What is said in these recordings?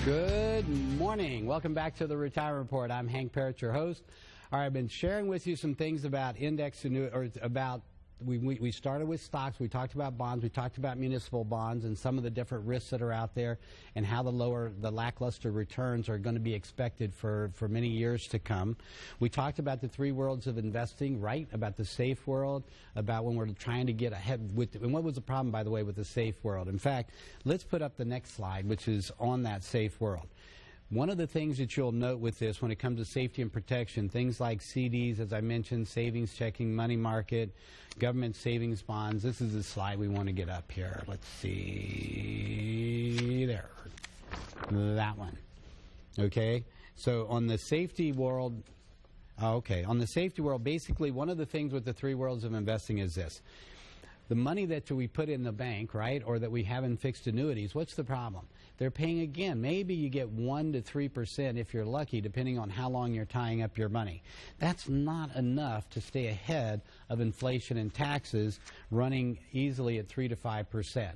Good morning. Welcome back to the Retirement Report. I'm Hank Parrott, your host. All right, I've been sharing with you some things about index annuity, or about we started with stocks. We talked about bonds. We talked about municipal bonds and some of the different risks that are out there and how the lackluster returns are going to be expected for many years to come. We talked about the three worlds of investing, right? About the safe world, about when we're trying to get ahead with, and what was the problem, by the way, with the safe world? In fact, let's put up the next slide, which is on that safe world. One of the things that you'll note with this when it comes to safety and protection, things like CDs, as I mentioned, savings checking, money market, government savings bonds. This is the slide we want to get up here. Let's see. There. That one. Okay. So on the safety world, on the safety world, basically one of the things with the three worlds of investing is this. The money that we put in the bank, right, or that we have in fixed annuities, what's the problem? They're paying, again, maybe you get 1 to 3% if you're lucky, depending on how long you're tying up your money. That's not enough to stay ahead of inflation and taxes running easily at 3 to 5%.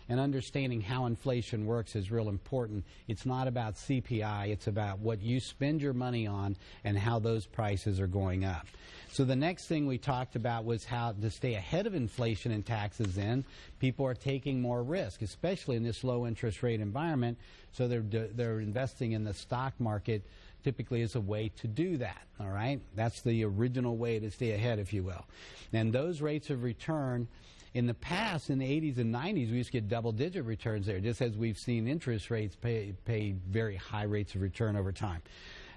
And understanding how inflation works is real important. It's not about CPI, it's about what you spend your money on and how those prices are going up. So the next thing we talked about was how to stay ahead of inflation and taxes in. People are taking more risk, especially in this low interest rate environment, so they're investing in the stock market typically as a way to do that, all right? That's the original way to stay ahead, if you will. And those rates of return, in the past, in the 80s and 90s, we used to get double-digit returns there, just as we've seen interest rates pay very high rates of return over time.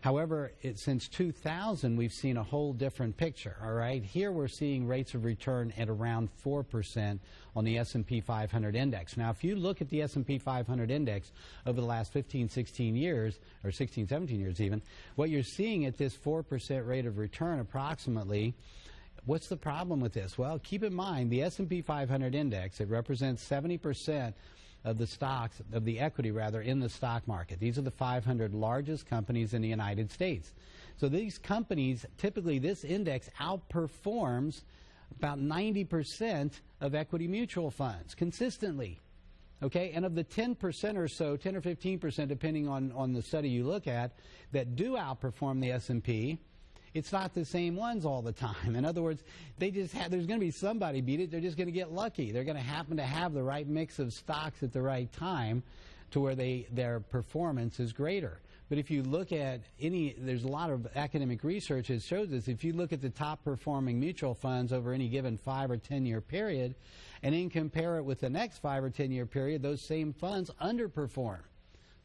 However, since 2000, we've seen a whole different picture, all right? Here we're seeing rates of return at around 4% on the S&P 500 index. Now, if you look at the S&P 500 index over the last 15, 16 years, or 16, 17 years even, what you're seeing at this 4% rate of return approximately. What's the problem with this? Well, keep in mind, the S&P 500 index, it represents 70% of the stocks, of the equity rather, in the stock market. These are the 500 largest companies in the United States. So these companies, typically this index outperforms about 90% of equity mutual funds consistently. Okay, and of the 10% or so, 10 or 15%, depending on the study you look at, that do outperform the S&P, it's not the same ones all the time. In other words, there's going to be somebody beat it. They're just going to get lucky. They're going to happen to have the right mix of stocks at the right time to where their performance is greater. But if you look at there's a lot of academic research that shows this. If you look at the top performing mutual funds over any given 5 or 10 year period, and then compare it with the next 5 or 10 year period, those same funds underperform.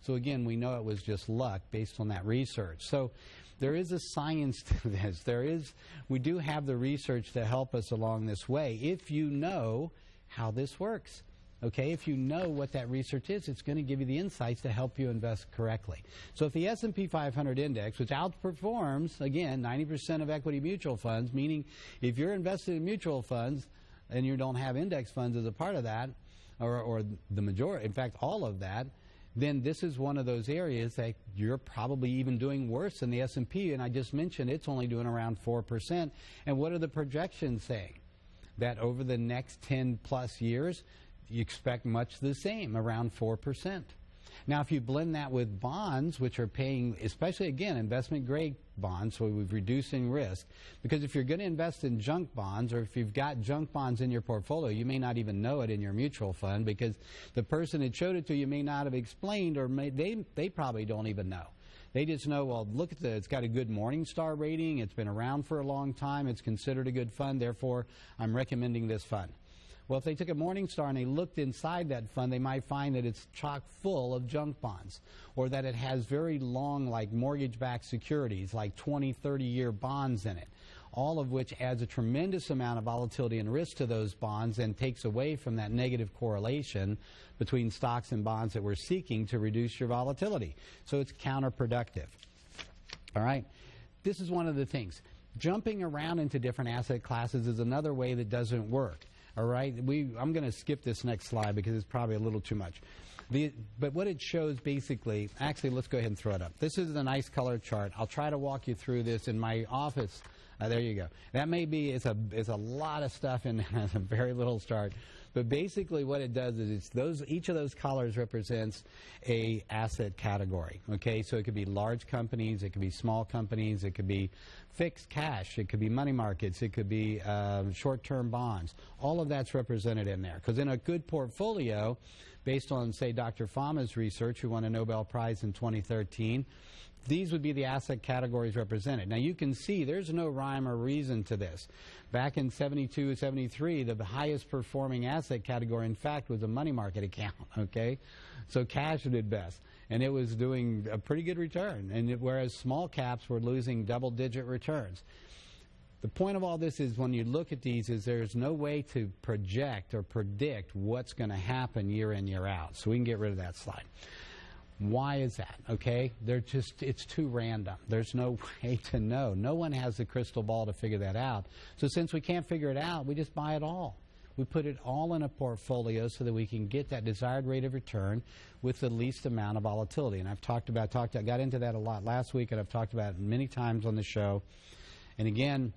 So again, we know it was just luck based on that research. So there is a science to this. We do have the research to help us along this way if you know how this works. Okay, if you know what that research is, it's going to give you the insights to help you invest correctly. So if the S&P 500 index, which outperforms, again, 90% of equity mutual funds, meaning if you're invested in mutual funds and you don't have index funds as a part of that, or the majority, in fact, all of that, then this is one of those areas that you're probably even doing worse than the S&P. And I just mentioned it's only doing around 4%. And what are the projections saying? That over the next 10 plus years, you expect much the same, around 4%. Now, if you blend that with bonds, which are paying, especially, again, investment-grade bonds, so we're reducing risk, because if you're going to invest in junk bonds, or if you've got junk bonds in your portfolio, you may not even know it in your mutual fund, because the person that showed it to you may not have explained, or they probably don't even know. They just know, well, look at it's got a good Morningstar rating, it's been around for a long time, it's considered a good fund, therefore I'm recommending this fund. Well, if they took a Morningstar and they looked inside that fund, they might find that it's chock full of junk bonds, or that it has very long, like mortgage-backed securities, like 20, 30-year bonds in it, all of which adds a tremendous amount of volatility and risk to those bonds and takes away from that negative correlation between stocks and bonds that we're seeking to reduce your volatility. So it's counterproductive. All right? This is one of the things. Jumping around into different asset classes is another way that doesn't work. All right, I'm going to skip this next slide because it's probably a little too much. But what it shows basically, actually, let's go ahead and throw it up. This is a nice color chart. I'll try to walk you through this in my office. There you go. That may be, it's a lot of stuff in there, very little chart. But basically what it does is each of those collars represents a asset category. Okay, so it could be large companies, it could be small companies, it could be fixed cash, it could be money markets, it could be short-term bonds. All of that's represented in there. Because in a good portfolio, based on, say, Dr. Fama's research, who won a Nobel Prize in 2013, these would be the asset categories represented. Now you can see there's no rhyme or reason to this. Back in 72, 73, the highest performing asset category, in fact, was a money market account, okay? So cash did best, and it was doing a pretty good return, whereas small caps were losing double-digit returns. The point of all this is when you look at these is there's no way to project or predict what's going to happen year in, year out. So we can get rid of that slide. Why is that? Okay, it's too random. There's no way to know. No one has the crystal ball to figure that out. So since we can't figure it out, we just buy it all. We put it all in a portfolio so that we can get that desired rate of return with the least amount of volatility. And I got into that a lot last week, and I've talked about it many times on the show. And again,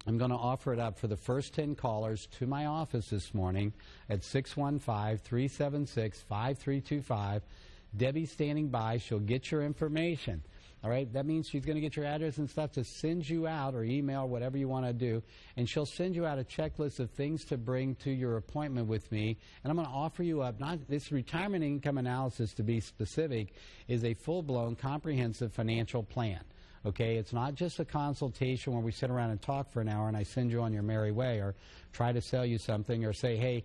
I'm going to offer it up for the first 10 callers to my office this morning at 615-376-5325. Debbie's standing by. She'll get your information. All right? That means she's going to get your address and stuff to send you out, or email, whatever you want to do. And she'll send you out a checklist of things to bring to your appointment with me. And I'm going to offer you up, this retirement income analysis, to be specific, is a full-blown comprehensive financial plan. Okay, it's not just a consultation where we sit around and talk for an hour and I send you on your merry way, or try to sell you something, or say, hey,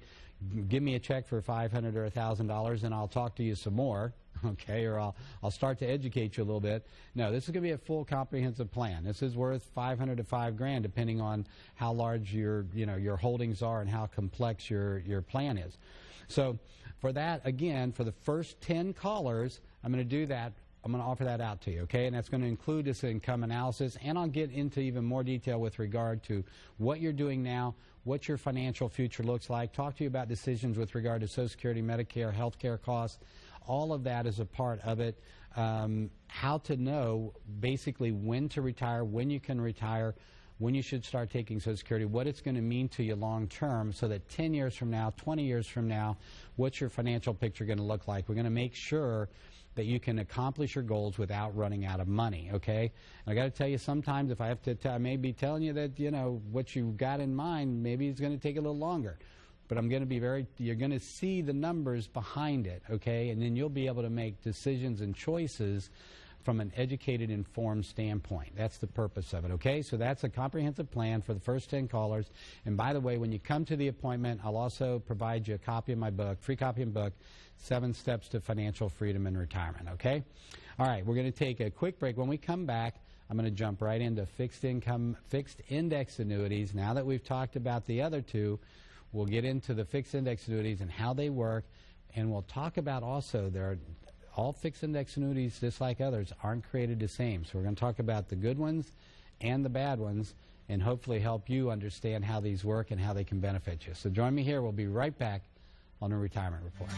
give me a check for $500 or $1,000 and I'll talk to you some more, okay, or I'll start to educate you a little bit. No, this is going to be a full comprehensive plan. This is worth $500 to $5,000 depending on how large your holdings are and how complex your plan is. So for that, again, for the first 10 callers, I'm going to do that. I'm going to offer that out to you, okay? And that's going to include this income analysis, and I'll get into even more detail with regard to what you're doing now, what your financial future looks like, talk to you about decisions with regard to Social Security, Medicare, health care costs. All of that is a part of it. How to know basically when to retire, when you can retire, when you should start taking Social Security, what it's going to mean to you long term, so that 10 years from now, 20 years from now, what's your financial picture going to look like? We're going to make sure that you can accomplish your goals without running out of money, okay? And I got to tell you, sometimes if I have to, I may be telling you that, what you got in mind, maybe it's going to take a little longer. But I'm going to be you're going to see the numbers behind it, okay? And then you'll be able to make decisions and choices from an educated, informed standpoint. That's the purpose of it, okay? So that's a comprehensive plan for the first 10 callers. And by the way, when you come to the appointment, I'll also provide you a copy of my book, free copy of my book, 7 Steps to Financial Freedom in Retirement, okay? All right, we're going to take a quick break. When we come back, I'm going to jump right into fixed index annuities. Now that we've talked about the other two, we'll get into the fixed index annuities and how they work, and we'll talk about also all fixed index annuities, just like others, aren't created the same. So we're going to talk about the good ones and the bad ones, and hopefully help you understand how these work and how they can benefit you. So join me here. We'll be right back on the Retirement Report.